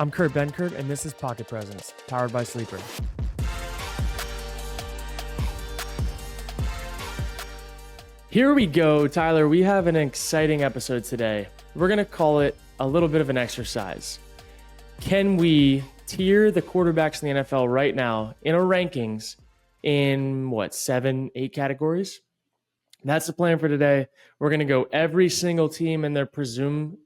I'm Kurt Benkert, and this is Pocket Presence, powered by Sleeper. Here we go, Tyler. We have an exciting episode today. We're going to call it a little bit of an exercise. Can we tier the quarterbacks in the NFL right now in our rankings in, 7, 8 categories? That's the plan for today. We're going to go every single team and their presumed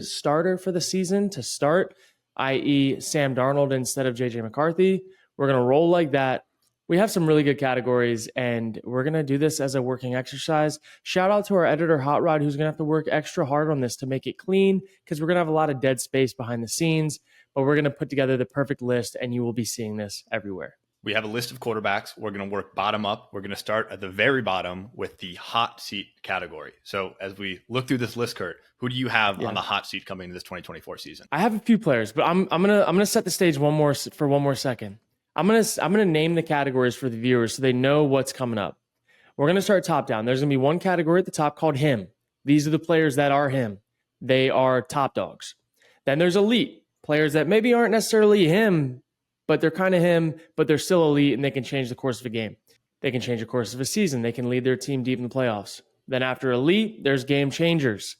starter for the season to start, i.e. Sam Darnold instead of J.J. McCarthy. We're going to roll like that. We have some really good categories, and we're going to do this as a working exercise. Shout out to our editor, Hot Rod, who's going to have to work extra hard on this to make it clean because we're going to have a lot of dead space behind the scenes, but we're going to put together the perfect list, and you will be seeing this everywhere. We have a list of quarterbacks. We're going to work bottom up. We're going to start at the very bottom with the hot seat category. So as we look through this list, Kurt, who do you have on the hot seat coming into this 2024 season? I have a few players, but I'm gonna set the stage one more second. I'm gonna name the categories for the viewers so they know what's coming up. We're gonna start top down. There's gonna be one category at the top called him. These are the players that are him. They are top dogs. Then there's elite players that maybe aren't necessarily him, but they're kind of him, but they're still elite and they can change the course of a game. They can change the course of a season. They can lead their team deep in the playoffs. Then after elite, there's game changers.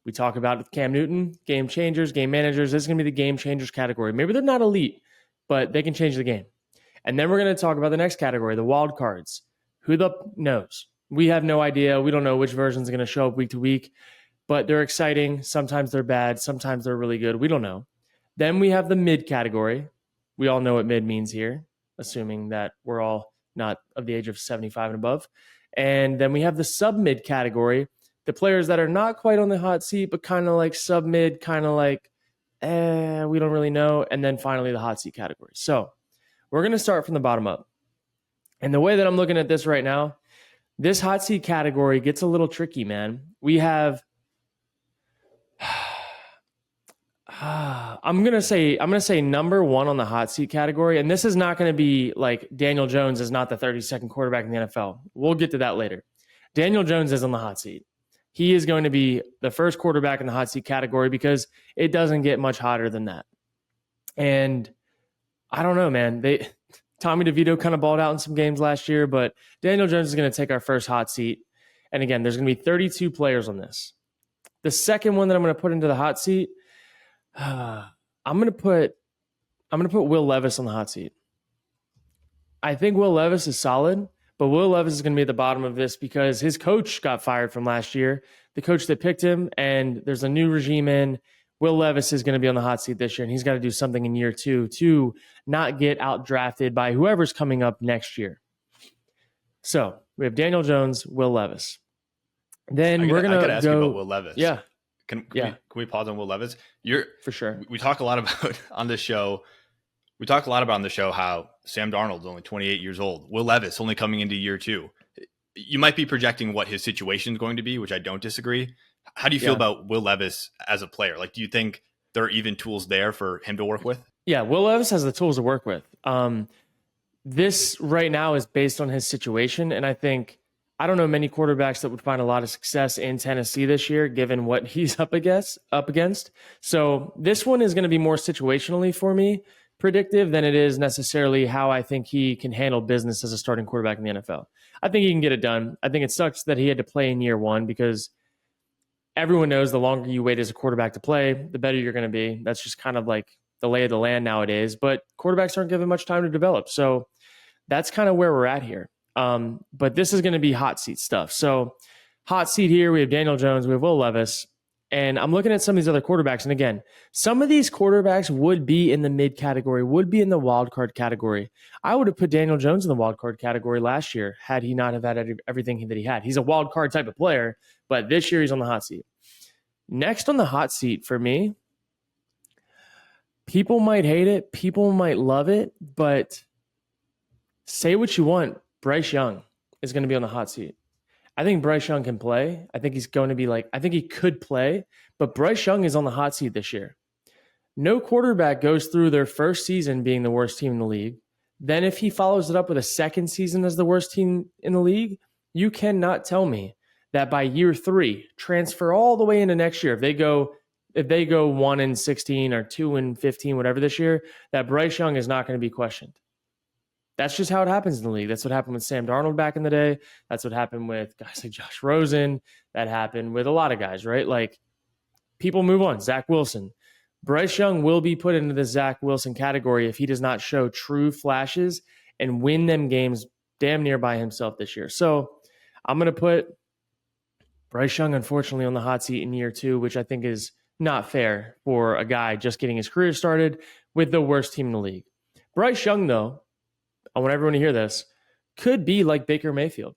We talk about it with Cam Newton, game changers, game managers. This is going to be the game changers category. Maybe they're not elite, but they can change the game. And then we're going to talk about the next category, the wild cards. Who the knows? We have no idea. We don't know which version is going to show up week to week, but they're exciting. Sometimes they're bad. Sometimes they're really good. We don't know. Then we have the mid category. We all know what mid means here, assuming that we're all not of the age of 75 and above. And then we have the sub-mid category, the players that are not quite on the hot seat, but kind of like sub-mid, kind of like, we don't really know. And then finally the hot seat category. So we're going to start from the bottom up. And the way that I'm looking at this right now, this hot seat category gets a little tricky, man. We have... I'm gonna say number one on the hot seat category, and this is not going to be like Daniel Jones is not the 32nd quarterback in the NFL. We'll get to that later. Daniel Jones is on the hot seat. He is going to be the first quarterback in the hot seat category because it doesn't get much hotter than that. And I don't know, man. Tommy DeVito kind of balled out in some games last year, but Daniel Jones is going to take our first hot seat. And again, there's going to be 32 players on this. The second one that I'm going to put into the hot seat. I'm gonna put Will Levis on the hot seat. I think Will Levis is solid, but Will Levis is going to be at the bottom of this because his coach got fired from last year, the coach that picked him, and there's a new regime in. Will Levis is going to be on the hot seat this year, and he's got to do something in year 2 to not get out-drafted by whoever's coming up next year. So we have Daniel Jones, Will Levis. Then we're going to ask you about Will Levis. Yeah. Can we pause on Will Levis? For sure. We talk a lot about on this show. We talk a lot about on the show how Sam Darnold's only 28 years old. Will Levis only coming into year 2. You might be projecting what his situation is going to be, which I don't disagree. How do you feel about Will Levis as a player? Like, do you think there are even tools there for him to work with? Yeah, Will Levis has the tools to work with. This right now is based on his situation, and I don't know many quarterbacks that would find a lot of success in Tennessee this year, given what he's up against. So this one is going to be more situationally for me predictive than it is necessarily how I think he can handle business as a starting quarterback in the NFL. I think he can get it done. I think it sucks that he had to play in year 1 because everyone knows the longer you wait as a quarterback to play, the better you're going to be. That's just kind of like the lay of the land nowadays. But quarterbacks aren't given much time to develop. So that's kind of where we're at here. But this is going to be hot seat stuff. So hot seat here, we have Daniel Jones, we have Will Levis, and I'm looking at some of these other quarterbacks. And again, some of these quarterbacks would be in the mid category, would be in the wild card category. I would have put Daniel Jones in the wild card category last year had he not have had everything that he had. He's a wild card type of player, but this year he's on the hot seat. Next on the hot seat for me, people might hate it, people might love it, but say what you want. Bryce Young is going to be on the hot seat. I think Bryce Young can play. I think he's going to be I think he could play, but Bryce Young is on the hot seat this year. No quarterback goes through their first season being the worst team in the league. Then if he follows it up with a second season as the worst team in the league, you cannot tell me that by year 3, transfer all the way into next year, if they go if they go 1-16 or 2-15, whatever this year, that Bryce Young is not going to be questioned. That's just how it happens in the league. That's what happened with Sam Darnold back in the day. That's what happened with guys like Josh Rosen. That happened with a lot of guys, right? Like, people move on. Zach Wilson. Bryce Young will be put into the Zach Wilson category if he does not show true flashes and win them games damn near by himself this year. So I'm going to put Bryce Young, unfortunately, on the hot seat in year 2, which I think is not fair for a guy just getting his career started with the worst team in the league. Bryce Young, though, I want everyone to hear this, could be like Baker Mayfield.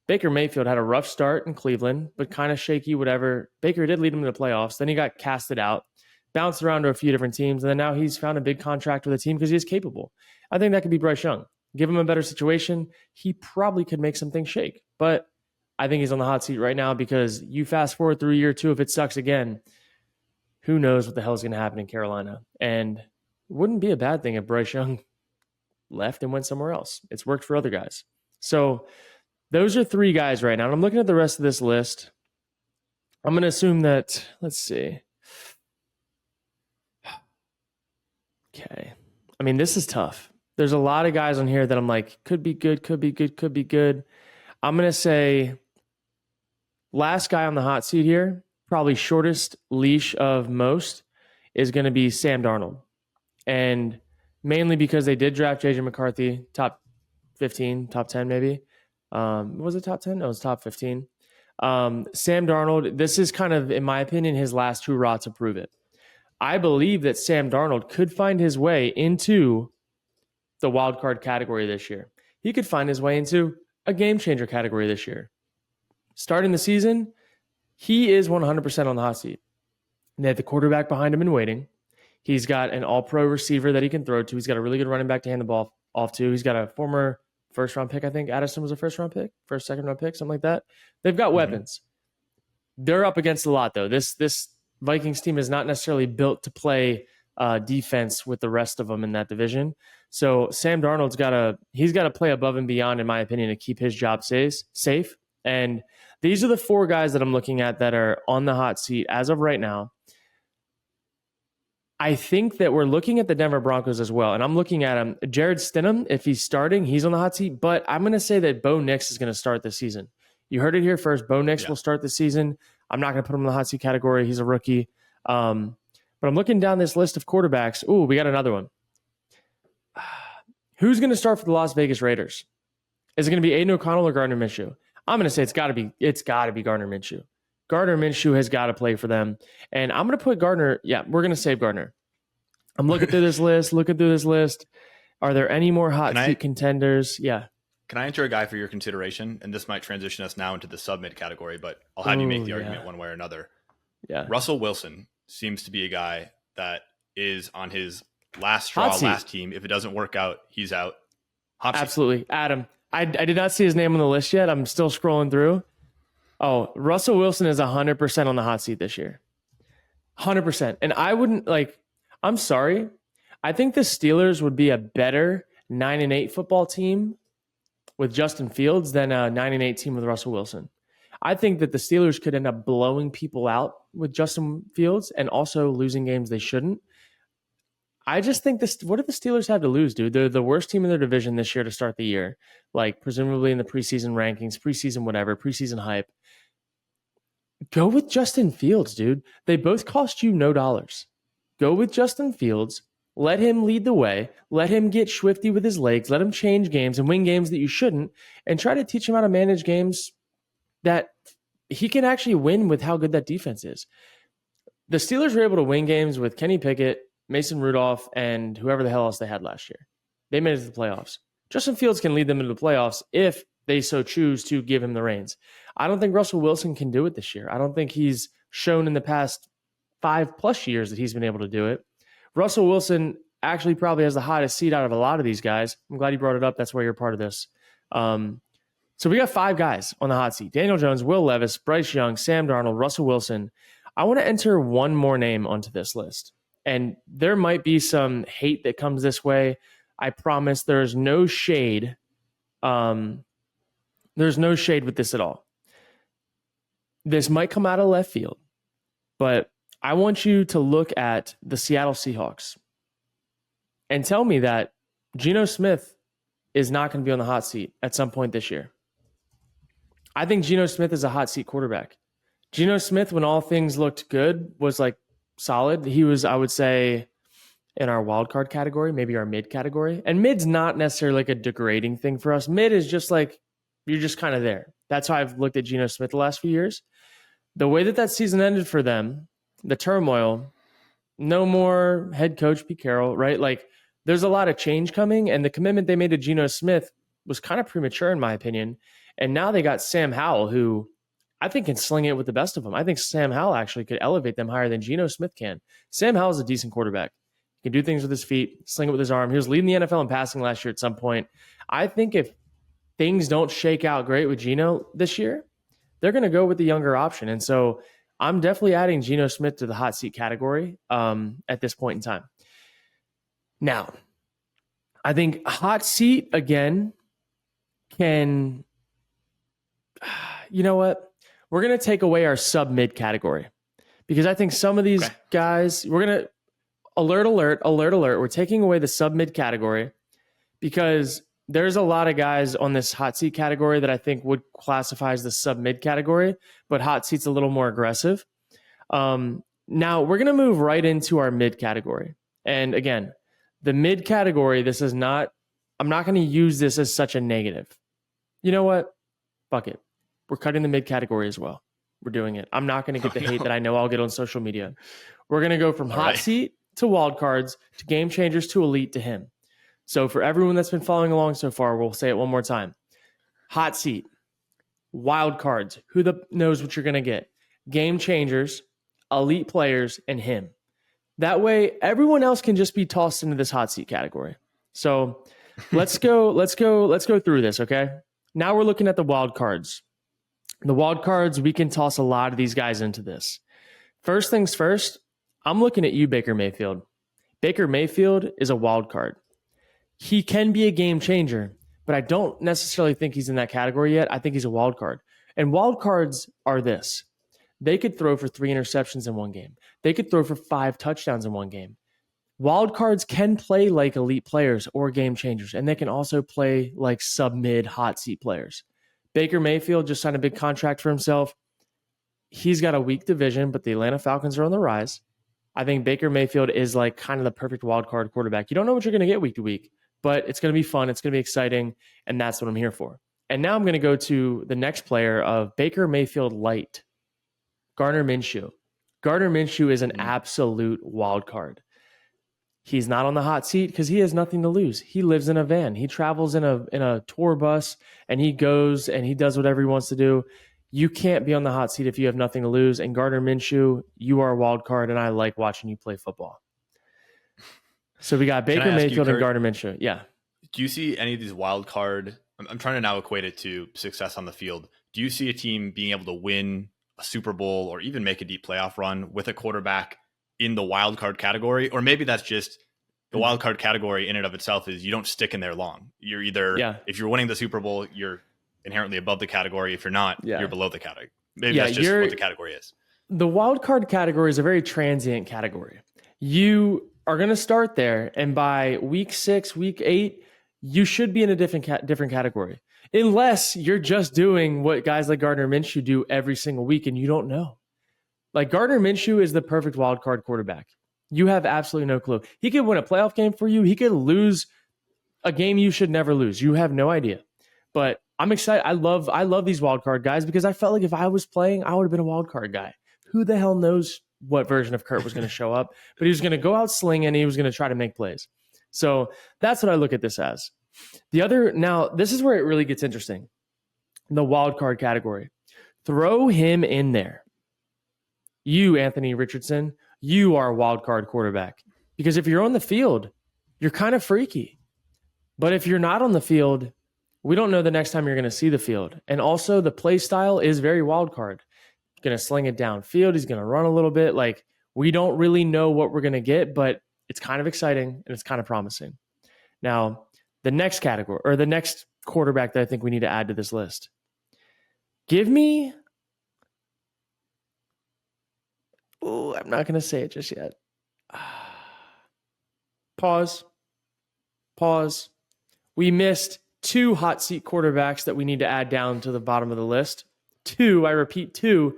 Baker Mayfield had a rough start in Cleveland, but kind of shaky, whatever. Baker did lead him to the playoffs. Then he got casted out, bounced around to a few different teams, and then now he's found a big contract with a team because he is capable. I think that could be Bryce Young. Give him a better situation, he probably could make some things shake. But I think he's on the hot seat right now because you fast forward through year 2, if it sucks again, who knows what the hell is going to happen in Carolina. And it wouldn't be a bad thing if Bryce Young left and went somewhere else. It's worked for other guys. So those are 3 guys right now. And I'm looking at the rest of this list. I'm going to assume that, let's see. Okay. I mean, this is tough. There's a lot of guys on here that I'm like, could be good, could be good, could be good. I'm going to say last guy on the hot seat here, probably shortest leash of most, is going to be Sam Darnold. And mainly because they did draft JJ McCarthy, top 15, top 10 maybe. Was it top 10? No, it was top 15. Sam Darnold, this is kind of, in my opinion, his last hurrah to prove it. I believe that Sam Darnold could find his way into the wild card category this year. He could find his way into a game changer category this year. Starting the season, he is 100% on the hot seat. They have the quarterback behind him and waiting. He's got an all-pro receiver that he can throw to. He's got a really good running back to hand the ball off to. He's got a former first-round pick, I think. Addison was a first-round pick, second-round pick, something like that. They've got weapons. They're up against a lot, though. This Vikings team is not necessarily built to play defense with the rest of them in that division. So Sam Darnold's got to play above and beyond, in my opinion, to keep his job safe. And these are the 4 guys that I'm looking at that are on the hot seat as of right now. I think that we're looking at the Denver Broncos as well. And I'm looking at him. Jared Stidham, if he's starting, he's on the hot seat. But I'm going to say that Bo Nix is going to start this season. You heard it here first. Bo Nix will start this season. I'm not going to put him in the hot seat category. He's a rookie. But I'm looking down this list of quarterbacks. Ooh, we got another one. Who's going to start for the Las Vegas Raiders? Is it going to be Aiden O'Connell or Gardner Minshew? I'm going to say it's got to be Gardner Minshew. Gardner Minshew has got to play for them. And I'm going to put Gardner. Yeah, we're going to save Gardner. I'm looking through this list. Are there any more hot seat contenders? Yeah. Can I enter a guy for your consideration? And this might transition us now into the sub-mid category, but I'll have you make the argument one way or another. Yeah. Russell Wilson seems to be a guy that is on his last straw, last team. If it doesn't work out, he's out. Absolutely. Adam, I did not see his name on the list yet. I'm still scrolling through. Oh, Russell Wilson is 100% on the hot seat this year. 100%. And I wouldn't I'm sorry. I think the Steelers would be a better 9-8 football team with Justin Fields than a 9-8 team with Russell Wilson. I think that the Steelers could end up blowing people out with Justin Fields and also losing games they shouldn't. I just think what do the Steelers have to lose, dude? They're the worst team in their division this year to start the year, presumably in the preseason rankings, preseason whatever, preseason hype. Go with Justin Fields, dude. They both cost you no dollars. Go with Justin Fields. Let him lead the way. Let him get swifty with his legs. Let him change games and win games that you shouldn't, and try to teach him how to manage games that he can actually win with how good that defense is. The Steelers were able to win games with Kenny Pickett, Mason Rudolph, and whoever the hell else they had last year. They made it to the playoffs. Justin Fields can lead them into the playoffs if they so choose to give him the reins. I don't think Russell Wilson can do it this year. I don't think he's shown in the past 5+ years that he's been able to do it. Russell Wilson actually probably has the hottest seat out of a lot of these guys. I'm glad you brought it up. That's why you're part of this. So we got 5 guys on the hot seat. Daniel Jones, Will Levis, Bryce Young, Sam Darnold, Russell Wilson. I want to enter one more name onto this list. And there might be some hate that comes this way. I promise there's no shade. There's no shade with this at all. This might come out of left field, but I want you to look at the Seattle Seahawks and tell me that Geno Smith is not going to be on the hot seat at some point this year. I think Geno Smith is a hot seat quarterback. Geno Smith, when all things looked good, was like solid. He was, I would say, in our wild card category, maybe our mid category. And mid's not necessarily like a degrading thing for us. Mid is just like, you're just kind of there. That's how I've looked at Geno Smith the last few years. The way that season ended for them, the turmoil, no more head coach Pete Carroll, right? Like, there's a lot of change coming, and the commitment they made to Geno Smith was kind of premature, in my opinion. And now they got Sam Howell, who I think can sling it with the best of them. I think Sam Howell actually could elevate them higher than Geno Smith can. Sam Howell is a decent quarterback. He can do things with his feet, sling it with his arm. He was leading the NFL in passing last year at some point. I think if things don't shake out great with Geno this year, they're going to go with the younger option. And so I'm definitely adding Geno Smith to the hot seat category at this point in time. Now, I think hot seat, again, can, you know what? We're going to take away our sub-mid category because I think some of these guys, we're going to, alert, we're taking away the sub-mid category because there's a lot of guys on this hot seat category that I think would classify as the sub-mid category, but hot seat's a little more aggressive. Now, we're going to move right into our mid category. And again, the mid category, this is not, I'm not going to use this as such a negative. You know what? Fuck it. We're cutting the mid category as well. We're doing it. I'm not going to get the hate that I know I'll get on social media. We're going to go from hot seat to wild cards to game changers to elite to him. So for everyone that's been following along so far, we'll say it one more time. Hot seat, wild cards, who knows what you're going to get. Game changers, elite players, and him. That way, everyone else can just be tossed into this hot seat category. So let's go through this, okay? Now we're looking at the wild cards. The wild cards, we can toss a lot of these guys into this. First things first, I'm looking at you, Baker Mayfield. Baker Mayfield is a wild card. He can be a game changer, but I don't necessarily think he's in that category yet. I think he's a wild card. And wild cards are this. They could throw for 3 interceptions in one game. They could throw for 5 touchdowns in one game. Wild cards can play like elite players or game changers, and they can also play like sub-mid hot seat players. Baker Mayfield just signed a big contract for himself. He's got a weak division, but the Atlanta Falcons are on the rise. I think Baker Mayfield is like kind of the perfect wild card quarterback. You don't know what you're going to get week to week, but it's going to be fun. It's going to be exciting, and that's what I'm here for. And now I'm going to go to the next player of Baker Mayfield Light, Gardner Minshew. Gardner Minshew is an absolute wild card. He's not on the hot seat because he has nothing to lose. He lives in a van. He travels in a tour bus, and he goes and he does whatever he wants to do. You can't be on the hot seat if you have nothing to lose. And Gardner Minshew, you are a wild card, and I like watching you play football. So we got Baker Mayfield and Gardner Minshew. Yeah. Do you see any of these wild card? I'm trying to now equate it to success on the field. Do you see a team being able to win a Super Bowl or even make a deep playoff run with a quarterback in the wild card category? Or maybe that's just the wild card category in and of itself is you don't stick in there long. You're either, if you're winning the Super Bowl, you're inherently above the category. If you're not, you're below the category. Maybe that's just what the category is. The wild card category is a very transient category. You are going to start there, and by week 6, week 8, you should be in a different category. Unless you're just doing what guys like Gardner Minshew do every single week and you don't know. Like Gardner Minshew is the perfect wild card quarterback. You have absolutely no clue. He could win a playoff game for you. He could lose a game you should never lose. You have no idea. But I'm excited. I love these wild card guys because I felt like if I was playing, I would have been a wild card guy. Who the hell knows what version of Kurt was going to show up? But he was going to go out slinging and he was going to try to make plays. So that's what I look at this as. Now, this is where it really gets interesting. The wild card category. Throw him in there. You, Anthony Richardson, you are a wild card quarterback. Because if you're on the field, you're kind of freaky. But if you're not on the field, we don't know the next time you're going to see the field. And also the play style is very wild card. Going to sling it downfield. He's going to run a little bit. Like, we don't really know what we're going to get, but it's kind of exciting and it's kind of promising. Now, the next category or the next quarterback that I think we need to add to this list. Give me Oh, I'm not going to say it just yet. Pause. Pause. We missed 2 hot seat quarterbacks that we need to add down to the bottom of the list. 2, I repeat, 2.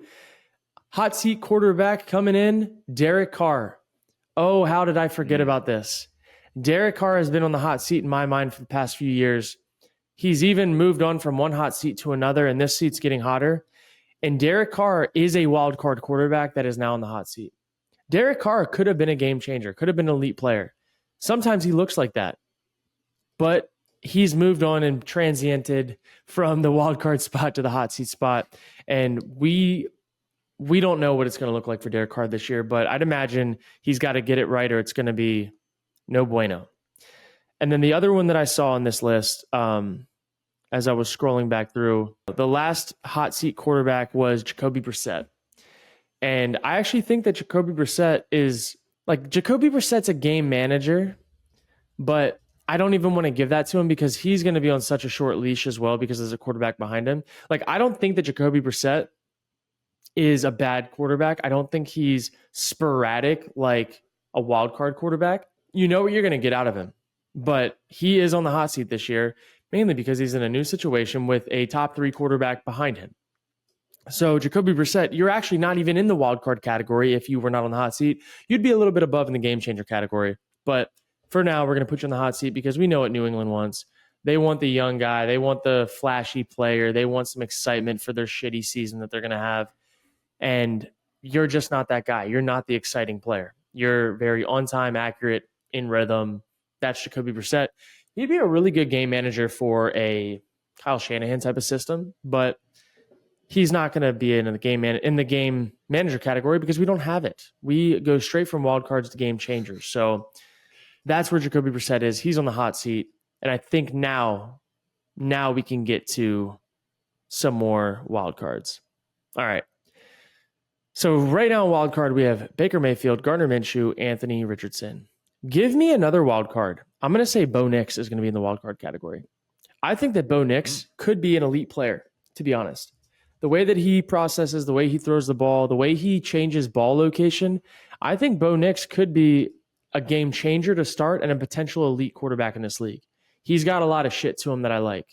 Hot seat quarterback coming in, Derek Carr. Oh, how did I forget about this? Derek Carr has been on the hot seat in my mind for the past few years. He's even moved on from one hot seat to another, and this seat's getting hotter. And Derek Carr is a wild card quarterback that is now on the hot seat. Derek Carr could have been a game changer, could have been an elite player. Sometimes he looks like that. But he's moved on and transiented from the wild card spot to the hot seat spot. And we don't know what it's going to look like for Derek Carr this year, but I'd imagine he's got to get it right or it's going to be no bueno. And then the other one that I saw on this list, as I was scrolling back through, the last hot seat quarterback was Jacoby Brissett. And I actually think that Jacoby Brissett's a game manager, but I don't even want to give that to him because he's going to be on such a short leash as well because there's a quarterback behind him. Like, I don't think that Jacoby Brissett is a bad quarterback. I don't think he's sporadic like a wild card quarterback. You know what you're going to get out of him, but he is on the hot seat this year, mainly because he's in a new situation with a top 3 quarterback behind him. So Jacoby Brissett, you're actually not even in the wild card category if you were not on the hot seat. You'd be a little bit above in the game changer category. But for now, we're going to put you on the hot seat because we know what New England wants. They want the young guy. They want the flashy player. They want some excitement for their shitty season that they're going to have. And you're just not that guy. You're not the exciting player. You're very on-time, accurate, in rhythm. That's Jacoby Brissett. He'd be a really good game manager for a Kyle Shanahan type of system, but he's not going to be in the game manager category because we don't have it. We go straight from wild cards to game changers. So that's where Jacoby Brissett is. He's on the hot seat. And I think now we can get to some more wild cards. All right. So right now in wild card, we have Baker Mayfield, Gardner Minshew, Anthony Richardson. Give me another wild card. I'm going to say Bo Nix is going to be in the wild card category. I think that Bo Nix could be an elite player, to be honest. The way that he processes, the way he throws the ball, the way he changes ball location, I think Bo Nix could be a game changer to start and a potential elite quarterback in this league. He's got a lot of shit to him that I like.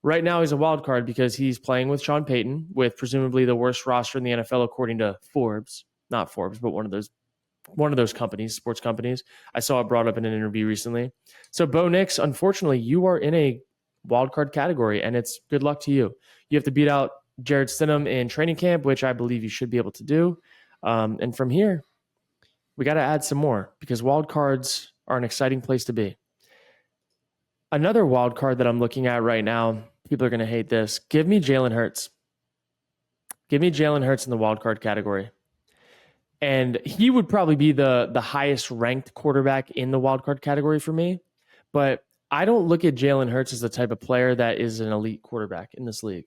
Right now, he's a wild card because he's playing with Sean Payton, with presumably the worst roster in the NFL according to Forbes. Not Forbes, but one of those companies, sports companies. I saw it brought up in an interview recently. So Bo Nix, unfortunately, you are in a wild card category, and it's good luck to you. You have to beat out Jared Stidham in training camp, which I believe you should be able to do. And from here, we got to add some more because wild cards are an exciting place to be. Another wild card that I'm looking at right now, people are going to hate this. Give me Jalen Hurts. Give me Jalen Hurts in the wild card category. And he would probably be the highest ranked quarterback in the wild card category for me. But I don't look at Jalen Hurts as the type of player that is an elite quarterback in this league.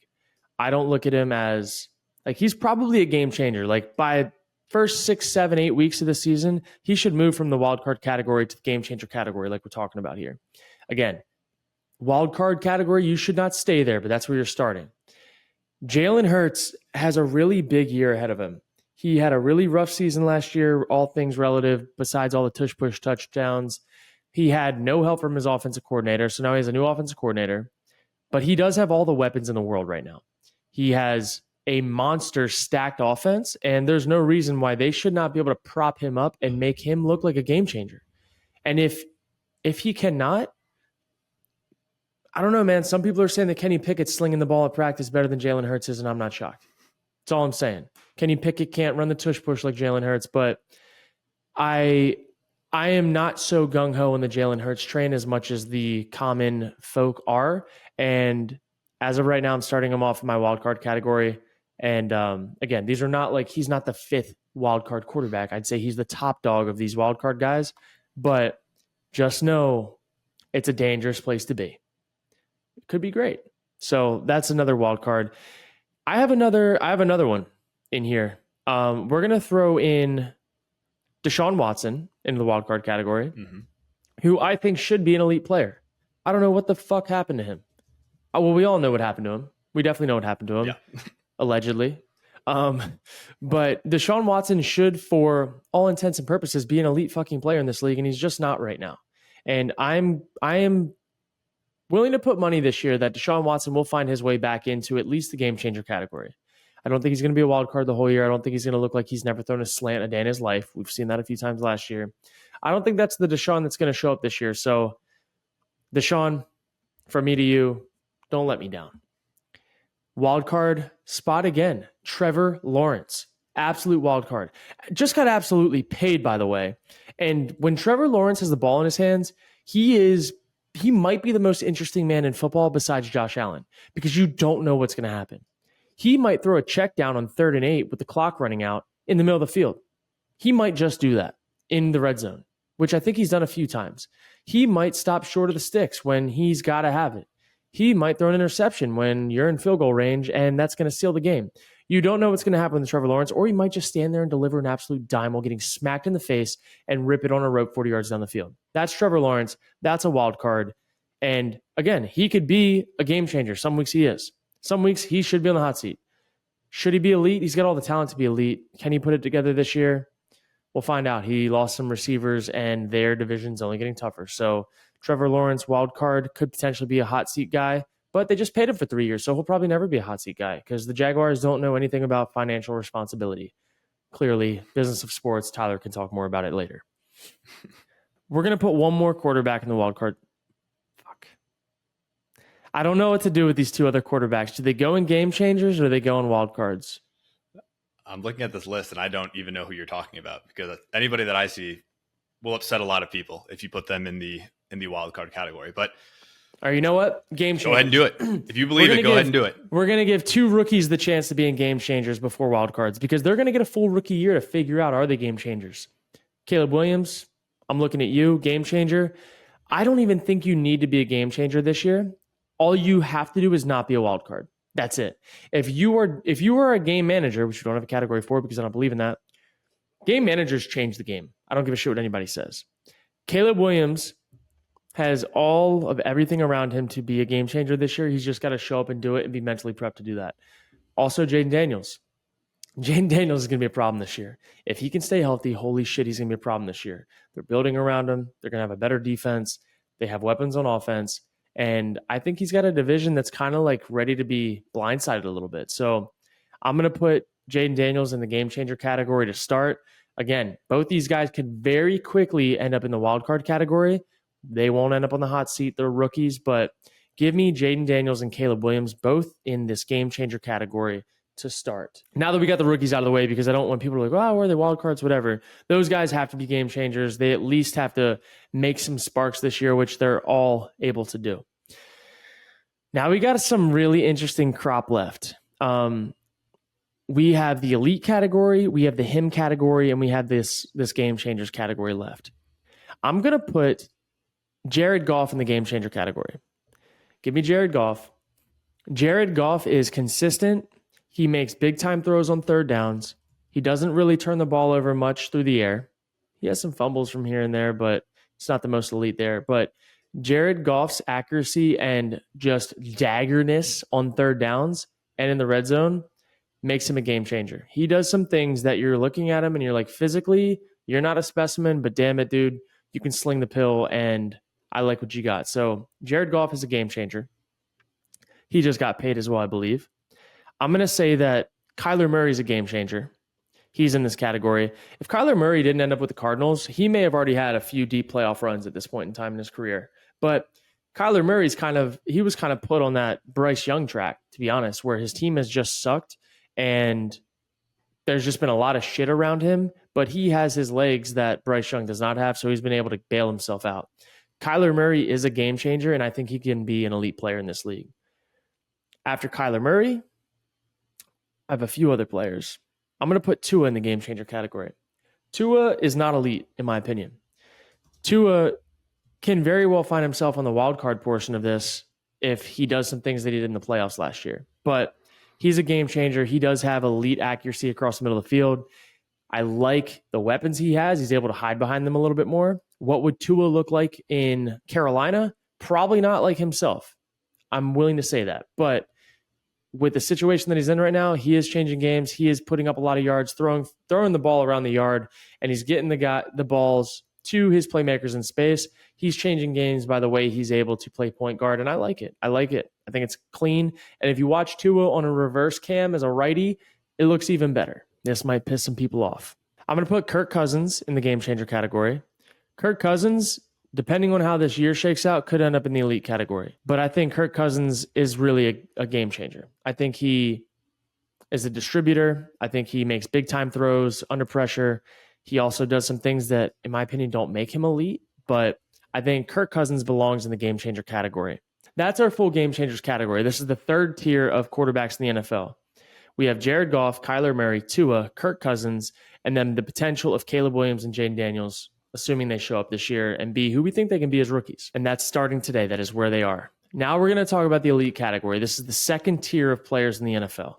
I don't look at him as like he's probably a game changer. Like by first 6, 7, 8 weeks of the season, he should move from the wild card category to the game changer category, like we're talking about here. Again, wild card category, you should not stay there, but that's where you're starting. Jalen Hurts has a really big year ahead of him. He had a really rough season last year, all things relative, besides all the tush-push touchdowns. He had no help from his offensive coordinator, so now he has a new offensive coordinator. But he does have all the weapons in the world right now. He has a monster stacked offense, and there's no reason why they should not be able to prop him up and make him look like a game changer. And if he cannot, I don't know, man. Some people are saying that Kenny Pickett's slinging the ball at practice better than Jalen Hurts is, and I'm not shocked. That's all I'm saying. Kenny Pickett can't run the tush push like Jalen Hurts, but I am not so gung-ho on the Jalen Hurts train as much as the common folk are. And as of right now, I'm starting him off in my wild card category. And again, these are not like he's not the 5th wild card quarterback. I'd say he's the top dog of these wild card guys. But just know it's a dangerous place to be. It could be great. So that's another wild card. I have another one in here. We're gonna throw in Deshaun Watson in the wild card category, who I think should be an elite player. I don't know what the fuck happened to him. Well, we all know what happened to him. We definitely know what happened to him, allegedly. But Deshaun Watson should, for all intents and purposes, be an elite fucking player in this league, and he's just not right now. And I am willing to put money this year that Deshaun Watson will find his way back into at least the game changer category. I don't think he's going to be a wild card the whole year. I don't think he's going to look like he's never thrown a slant a day in his life. We've seen that a few times last year. I don't think that's the Deshaun that's going to show up this year. So, Deshaun, from me to you, don't let me down. Wild card spot again. Trevor Lawrence. Absolute wild card. Just got absolutely paid, by the way. And when Trevor Lawrence has the ball in his hands, he might be the most interesting man in football besides Josh Allen, because you don't know what's going to happen. He might throw a check down on 3rd and 8 with the clock running out in the middle of the field. He might just do that in the red zone, which I think he's done a few times. He might stop short of the sticks when he's got to have it. He might throw an interception when you're in field goal range, and that's going to seal the game. You don't know what's going to happen with Trevor Lawrence, or he might just stand there and deliver an absolute dime while getting smacked in the face and rip it on a rope 40 yards down the field. That's Trevor Lawrence. That's a wild card. And again, he could be a game changer. Some weeks he is. Some weeks he should be on the hot seat. Should he be elite? He's got all the talent to be elite. Can he put it together this year? We'll find out. He lost some receivers, and their division's only getting tougher. So Trevor Lawrence, wild card, could potentially be a hot seat guy, but they just paid him for 3 years, so he'll probably never be a hot seat guy because the Jaguars don't know anything about financial responsibility. Clearly, business of sports, Tyler can talk more about it later. We're going to put one more quarterback in the wild card. Fuck. I don't know what to do with these two other quarterbacks. Do they go in game changers or do they go in wild cards? I'm looking at this list and I don't even know who you're talking about, because anybody that I see will upset a lot of people if you put them in the wild card category. But or you know what? Game changers. Go ahead and do it. If you believe it, go ahead and do it. We're going to give two rookies the chance to be in game changers before wild cards, because they're going to get a full rookie year to figure out, are they game changers? Caleb Williams, I'm looking at you, game changer. I don't even think you need to be a game changer this year. All you have to do is not be a wild card. That's it. If you are a game manager, which you don't have a category for because I don't believe in that, game managers change the game. I don't give a shit what anybody says. Caleb Williams has all of everything around him to be a game changer this year. He's just got to show up and do it and be mentally prepped to do that. Also, Jaden Daniels. Jaden Daniels is going to be a problem this year. If he can stay healthy, holy shit, he's going to be a problem this year. They're building around him. They're going to have a better defense. They have weapons on offense. And I think he's got a division that's kind of like ready to be blindsided a little bit. So I'm going to put Jaden Daniels in the game changer category to start. Again, both these guys could very quickly end up in the wild card category. They won't end up on the hot seat. They're rookies, but give me Jaden Daniels and Caleb Williams both in this game changer category to start. Now that we got the rookies out of the way, because I don't want people to like, oh, where are they, wild cards, whatever. Those guys have to be game changers. They at least have to make some sparks this year, which they're all able to do. Now we got some really interesting crop left. We have the elite category, we have the him category, and we have this game changers category left. I'm going to put Jared Goff in the game changer category. Give me Jared Goff. Jared Goff is consistent. He makes big time throws on third downs. He doesn't really turn the ball over much through the air. He has some fumbles from here and there, but it's not the most elite there. But Jared Goff's accuracy and just daggerness on third downs and in the red zone makes him a game changer. He does some things that you're looking at him and you're like, physically, you're not a specimen, but damn it, dude, you can sling the pill and I like what you got. So Jared Goff is a game changer. He just got paid as well, I believe. I'm going to say that Kyler Murray is a game changer. He's in this category. If Kyler Murray didn't end up with the Cardinals, he may have already had a few deep playoff runs at this point in time in his career. But Kyler Murray's he was kind of put on that Bryce Young track, to be honest, where his team has just sucked and there's just been a lot of shit around him, but he has his legs that Bryce Young does not have, so he's been able to bail himself out. Kyler Murray is a game changer, and I think he can be an elite player in this league. After Kyler Murray, I have a few other players. I'm going to put Tua in the game changer category. Tua is not elite, in my opinion. Tua can very well find himself on the wild card portion of this if he does some things that he did in the playoffs last year. But he's a game changer. He does have elite accuracy across the middle of the field. I like the weapons he has. He's able to hide behind them a little bit more. What would Tua look like in Carolina? Probably not like himself. I'm willing to say that. But with the situation that he's in right now, he is changing games. He is putting up a lot of yards, throwing the ball around the yard, and he's getting the balls to his playmakers in space. He's changing games by the way he's able to play point guard, and I like it. I think it's clean. And if you watch Tua on a reverse cam as a righty, it looks even better. This might piss some people off. I'm going to put Kirk Cousins in the game changer category. Kirk Cousins, depending on how this year shakes out, could end up in the elite category. But I think Kirk Cousins is really a game changer. I think he is a distributor. I think he makes big time throws under pressure. He also does some things that, in my opinion, don't make him elite. But I think Kirk Cousins belongs in the game changer category. That's our full game changers category. This is the third tier of quarterbacks in the NFL. We have Jared Goff, Kyler Murray, Tua, Kirk Cousins, and then the potential of Caleb Williams and Jaden Daniels, assuming they show up this year, and B, who we think they can be as rookies. And that's starting today. That is where they are. Now we're going to talk about the elite category. This is the second tier of players in the NFL.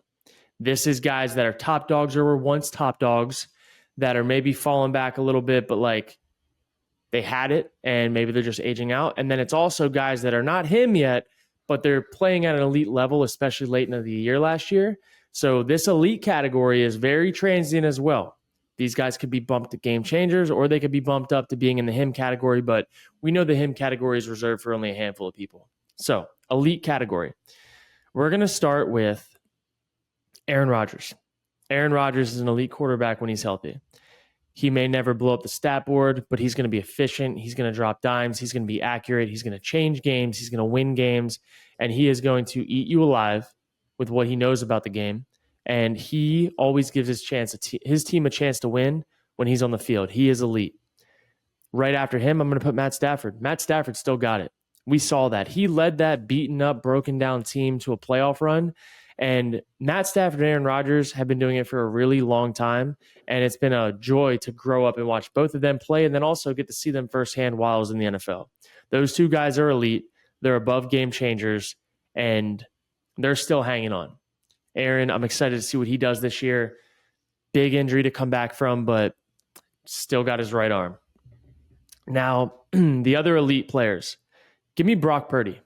This is guys that are top dogs or were once top dogs that are maybe falling back a little bit, but like they had it and maybe they're just aging out. And then it's also guys that are not him yet, but they're playing at an elite level, especially late into the year last year. So this elite category is very transient as well. These guys could be bumped to game changers or they could be bumped up to being in the him category, but we know the him category is reserved for only a handful of people. So elite category. We're going to start with Aaron Rodgers. Aaron Rodgers is an elite quarterback when he's healthy. He may never blow up the stat board, but he's going to be efficient. He's going to drop dimes. He's going to be accurate. He's going to change games. He's going to win games. And he is going to eat you alive with what he knows about the game. And he always gives his team a chance to win when he's on the field. He is elite. Right after him, I'm going to put Matt Stafford. Matt Stafford still got it. We saw that. He led that beaten up, broken down team to a playoff run. And Matt Stafford and Aaron Rodgers have been doing it for a really long time. And it's been a joy to grow up and watch both of them play and then also get to see them firsthand while I was in the NFL. Those two guys are elite. They're above game changers, and they're still hanging on. Aaron, I'm excited to see what he does this year. Big injury to come back from, but still got his right arm. Now, the other elite players. Give me Brock Purdy.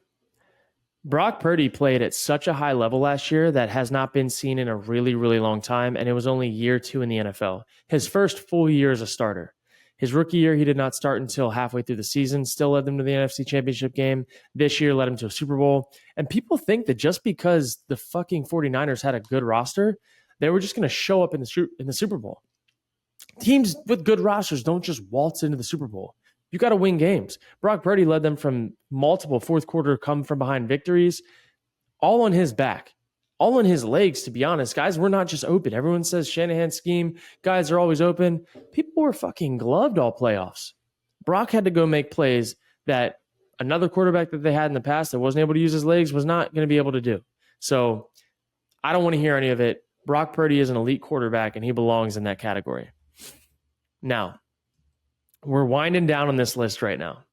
Brock Purdy played at such a high level last year that has not been seen in a really, really long time, and it was only year 2 in the NFL. His first full year as a starter. His rookie year, he did not start until halfway through the season, still led them to the NFC Championship game. This year led him to a Super Bowl. And people think that just because the fucking 49ers had a good roster, they were just going to show up in the Super Bowl. Teams with good rosters don't just waltz into the Super Bowl. You got to win games. Brock Purdy led them from multiple fourth quarter come from behind victories, all on his back, all on his legs, to be honest. Guys, we're not just open. Everyone says Shanahan's scheme, guys are always open. People were fucking gloved all playoffs. Brock had to go make plays that another quarterback that they had in the past that wasn't able to use his legs was not going to be able to do. So I don't want to hear any of it. Brock Purdy is an elite quarterback, and he belongs in that category. Now, we're winding down on this list right now.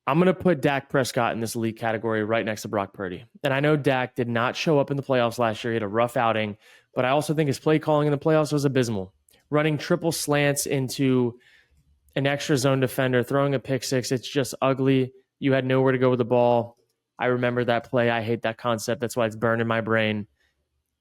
I'm going to put Dak Prescott in this elite category right next to Brock Purdy. And I know Dak did not show up in the playoffs last year. He had a rough outing, but I also think his play calling in the playoffs was abysmal. Running triple slants into an extra zone defender, throwing a pick six, it's just ugly. You had nowhere to go with the ball. I remember that play. I hate that concept. That's why it's burned in my brain.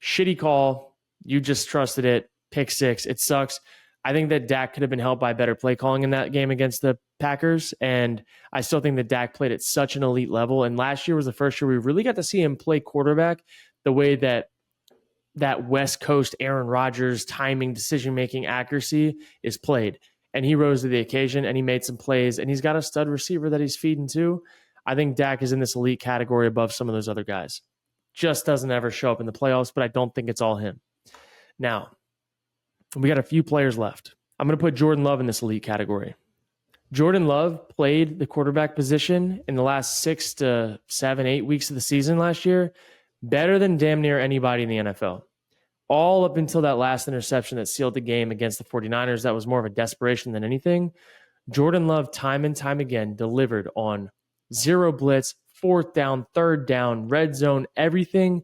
Shitty call. You just trusted it. Pick six. It sucks. I think that Dak could have been helped by better play calling in that game against the Packers. And I still think that Dak played at such an elite level. And last year was the first year we really got to see him play quarterback the way that West Coast Aaron Rodgers timing, decision-making accuracy is played. And he rose to the occasion and he made some plays and he's got a stud receiver that he's feeding to. I think Dak is in this elite category above some of those other guys. Just doesn't ever show up in the playoffs, but I don't think it's all him. Now, we got a few players left. I'm going to put Jordan Love in this elite category. Jordan Love played the quarterback position in the last 6 to 7, 8 weeks of the season last year better than damn near anybody in the NFL. All up until that last interception that sealed the game against the 49ers. That was more of a desperation than anything. Jordan Love, time and time again, delivered on zero blitz, 4th down, 3rd down, red zone, everything.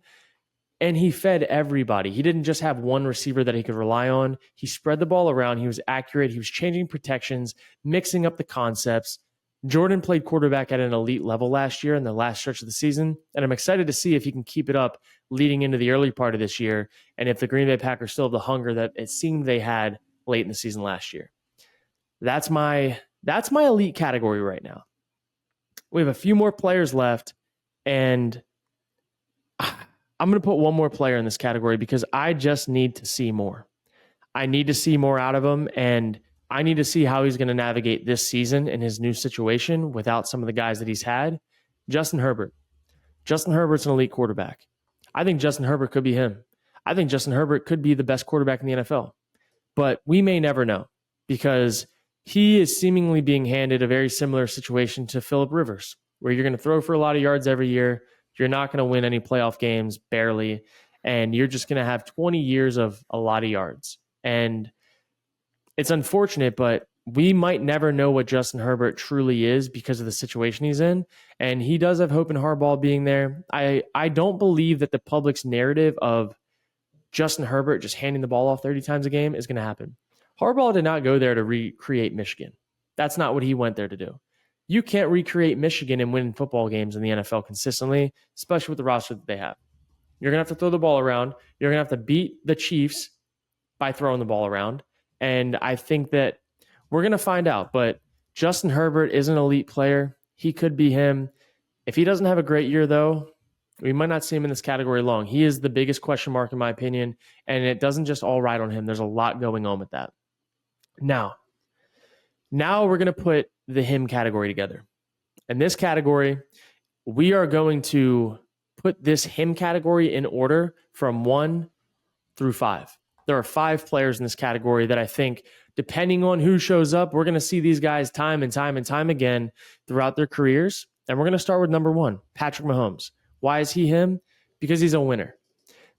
And he fed everybody. He didn't just have one receiver that he could rely on. He spread the ball around. He was accurate. He was changing protections, mixing up the concepts. Jordan played quarterback at an elite level last year in the last stretch of the season, and I'm excited to see if he can keep it up leading into the early part of this year, and if the Green Bay Packers still have the hunger that it seemed they had late in the season last year. That's my elite category right now. We have a few more players left, and I'm going to put one more player in this category because I just need to see more. I need to see more out of him, and I need to see how he's going to navigate this season in his new situation without some of the guys that he's had. Justin Herbert. Justin Herbert's an elite quarterback. I think Justin Herbert could be him. I think Justin Herbert could be the best quarterback in the NFL. But we may never know because he is seemingly being handed a very similar situation to Phillip Rivers, where you're going to throw for a lot of yards every year. You're not going to win any playoff games, barely. And you're just going to have 20 years of a lot of yards. And it's unfortunate, but we might never know what Justin Herbert truly is because of the situation he's in. And he does have hope in Harbaugh being there. I don't believe that the public's narrative of Justin Herbert just handing the ball off 30 times a game is going to happen. Harbaugh did not go there to recreate Michigan. That's not what he went there to do. You can't recreate Michigan and win football games in the NFL consistently, especially with the roster that they have. You're going to have to throw the ball around. You're going to have to beat the Chiefs by throwing the ball around. And I think that we're going to find out. But Justin Herbert is an elite player. He could be him. If he doesn't have a great year, though, we might not see him in this category long. He is the biggest question mark, in my opinion. And it doesn't just all ride on him. There's a lot going on with that. Now we're going to put the him category together. In this category, we are going to put this him category in order from 1 through 5. There are 5 players in this category that I think, depending on who shows up, we're going to see these guys time and time and time again throughout their careers. And we're going to start with number 1, Patrick Mahomes. Why is he him? Because he's a winner.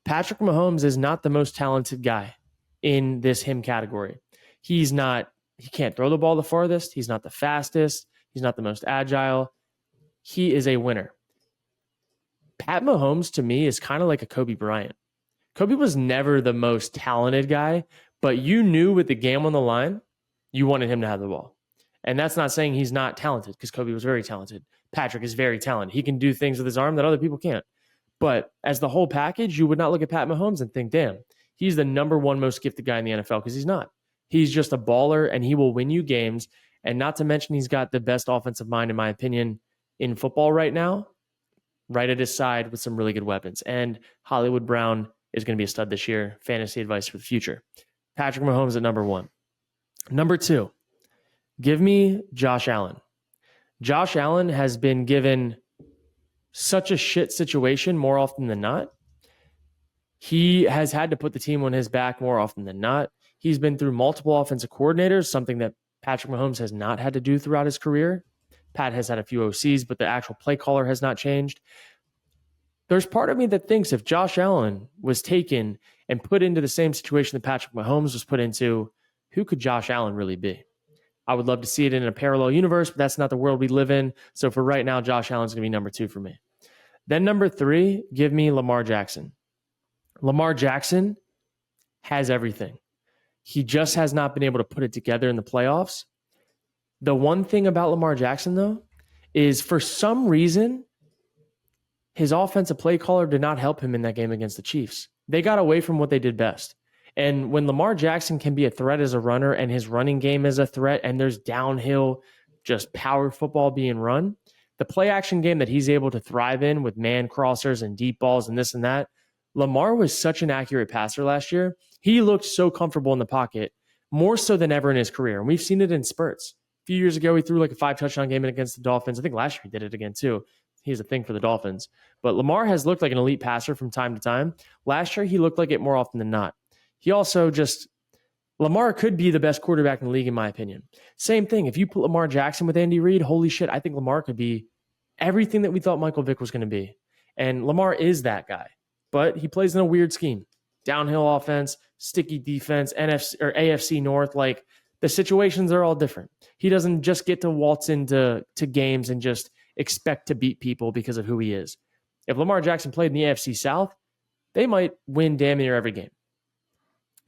Patrick Mahomes is not the most talented guy in this him category. He can't throw the ball the farthest. He's not the fastest. He's not the most agile. He is a winner. Pat Mahomes, to me, is kind of like a Kobe Bryant. Kobe was never the most talented guy, but you knew with the game on the line, you wanted him to have the ball. And that's not saying he's not talented, because Kobe was very talented. Patrick is very talented. He can do things with his arm that other people can't. But as the whole package, you would not look at Pat Mahomes and think, damn, he's the number 1 most gifted guy in the NFL, because he's not. He's just a baller, and he will win you games. And not to mention, he's got the best offensive mind, in my opinion, in football right now, right at his side with some really good weapons. And Hollywood Brown is going to be a stud this year. Fantasy advice for the future. Patrick Mahomes at number 1. Number 2, give me Josh Allen. Josh Allen has been given such a shit situation more often than not. He has had to put the team on his back more often than not. He's been through multiple offensive coordinators, something that Patrick Mahomes has not had to do throughout his career. Pat has had a few OCs, but the actual play caller has not changed. There's part of me that thinks if Josh Allen was taken and put into the same situation that Patrick Mahomes was put into, who could Josh Allen really be? I would love to see it in a parallel universe, but that's not the world we live in. So for right now, Josh Allen's going to be number 2 for me. Then number 3, give me Lamar Jackson. Lamar Jackson has everything. He just has not been able to put it together in the playoffs. The one thing about Lamar Jackson, though, is for some reason, his offensive play caller did not help him in that game against the Chiefs. They got away from what they did best. And when Lamar Jackson can be a threat as a runner and his running game is a threat and there's downhill, just power football being run, the play action game that he's able to thrive in with man crossers and deep balls and this and that, Lamar was such an accurate passer last year. He looked so comfortable in the pocket, more so than ever in his career. And we've seen it in spurts. A few years ago, he threw like a 5-touchdown game against the Dolphins. I think last year he did it again too. He's a thing for the Dolphins. But Lamar has looked like an elite passer from time to time. Last year, he looked like it more often than not. He also Lamar could be the best quarterback in the league, in my opinion. Same thing. If you put Lamar Jackson with Andy Reid, holy shit, I think Lamar could be everything that we thought Michael Vick was going to be. And Lamar is that guy. But he plays in a weird scheme. Downhill offense, sticky defense, NFC or AFC North. Like, the situations are all different. He doesn't just get to waltz into games and just expect to beat people because of who he is. If Lamar Jackson played in the AFC South, they might win damn near every game.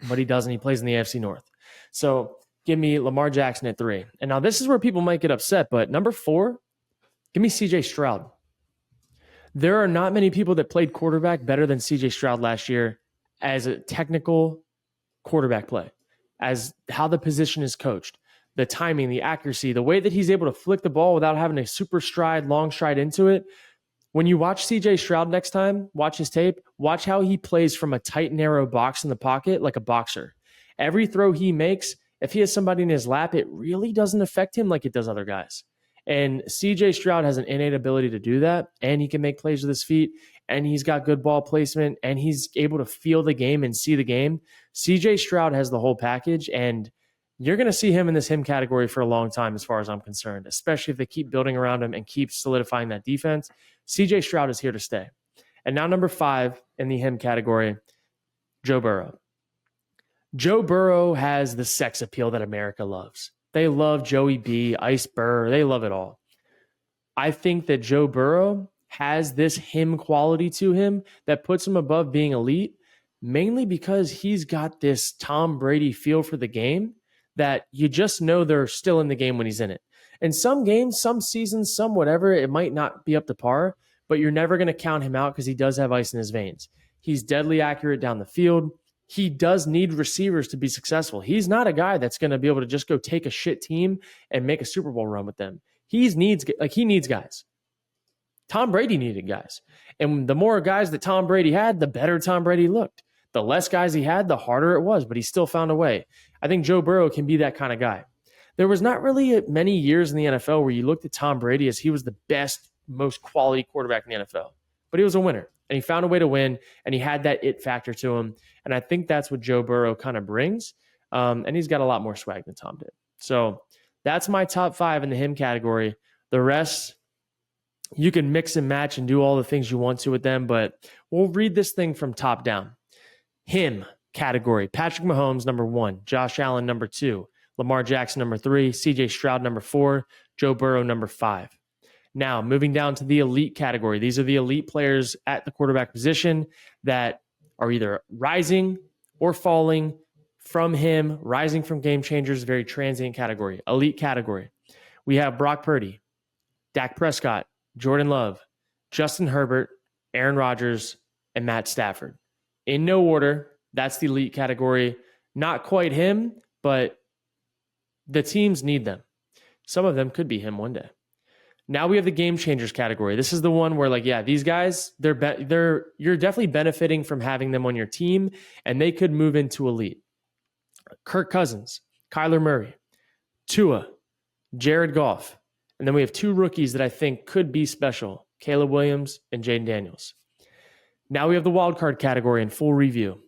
But he doesn't. He plays in the AFC North. So give me Lamar Jackson at 3. And now this is where people might get upset, but number 4, give me CJ Stroud. There are not many people that played quarterback better than CJ Stroud last year as a technical quarterback play, as how the position is coached, the timing, the accuracy, the way that he's able to flick the ball without having a super stride, long stride into it. When you watch CJ Stroud next time, watch his tape, watch how he plays from a tight, narrow box in the pocket like a boxer. Every throw he makes, if he has somebody in his lap, it really doesn't affect him like it does other guys. And CJ Stroud has an innate ability to do that, and he can make plays with his feet, and he's got good ball placement, and he's able to feel the game and see the game. CJ Stroud has the whole package, and you're going to see him in this him category for a long time as far as I'm concerned, especially if they keep building around him and keep solidifying that defense. CJ Stroud is here to stay. And now number 5 in the him category, Joe Burrow. Joe Burrow has the sex appeal that America loves. They love Joey B, Ice Burr. They love it all. I think that Joe Burrow has this him quality to him that puts him above being elite, mainly because he's got this Tom Brady feel for the game that you just know they're still in the game when he's in it. And some games, some seasons, some whatever, it might not be up to par, but you're never going to count him out because he does have ice in his veins. He's deadly accurate down the field. He does need receivers to be successful. He's not a guy that's going to be able to just go take a shit team and make a Super Bowl run with them. He needs guys. Tom Brady needed guys. And the more guys that Tom Brady had, the better Tom Brady looked. The less guys he had, the harder it was, but he still found a way. I think Joe Burrow can be that kind of guy. There was not really many years in the NFL where you looked at Tom Brady as he was the best, most quality quarterback in the NFL. But he was a winner, and he found a way to win, and he had that it factor to him. And I think that's what Joe Burrow kind of brings. And he's got a lot more swag than Tom did. So that's my top 5 in the him category. The rest, you can mix and match and do all the things you want to with them, but we'll read this thing from top down. Him category, Patrick Mahomes, number 1, Josh Allen, number 2, Lamar Jackson, number 3, CJ Stroud, number 4, Joe Burrow, number 5. Now, moving down to the elite category. These are the elite players at the quarterback position that are either rising or falling from him, rising from game changers, very transient category. Elite category. We have Brock Purdy, Dak Prescott, Jordan Love, Justin Herbert, Aaron Rodgers, and Matt Stafford. In no order, that's the elite category. Not quite him, but the teams need them. Some of them could be him one day. Now we have the game changers category. This is the one where, like, yeah, these guys, you're definitely benefiting from having them on your team, and they could move into elite. Kirk Cousins, Kyler Murray, Tua, Jared Goff, and then we have 2 rookies that I think could be special, Caleb Williams and Jaden Daniels. Now we have the wild card category in full review.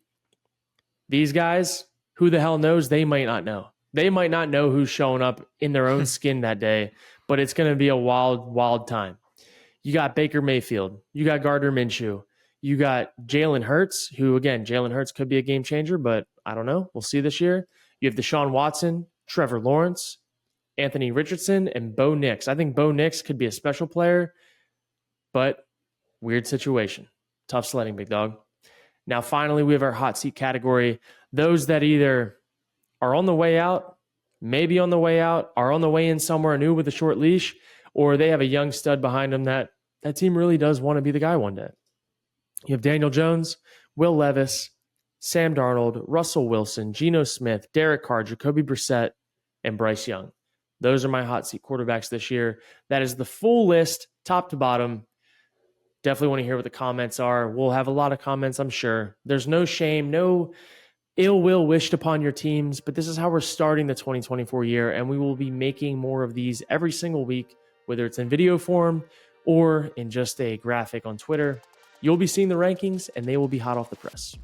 These guys, who the hell knows? They might not know. They might not know who's showing up in their own skin that day, but it's going to be a wild, wild time. You got Baker Mayfield. You got Gardner Minshew. You got Jalen Hurts, who, again, Jalen Hurts could be a game changer, but I don't know. We'll see this year. You have Deshaun Watson, Trevor Lawrence, Anthony Richardson, and Bo Nix. I think Bo Nix could be a special player, but weird situation. Tough sledding, big dog. Now, finally, we have our hot seat category. Those that either are on the way out, maybe on the way out, are on the way in somewhere new with a short leash, or they have a young stud behind them that team really does want to be the guy one day. You have Daniel Jones, Will Levis, Sam Darnold, Russell Wilson, Geno Smith, Derek Carr, Jacoby Brissett, and Bryce Young. Those are my hot seat quarterbacks this year. That is the full list, top to bottom. Definitely want to hear what the comments are. We'll have a lot of comments, I'm sure. There's no shame, no ill will wished upon your teams, but this is how we're starting the 2024 year, and we will be making more of these every single week, whether it's in video form or in just a graphic on Twitter. You'll be seeing the rankings, and they will be hot off the press.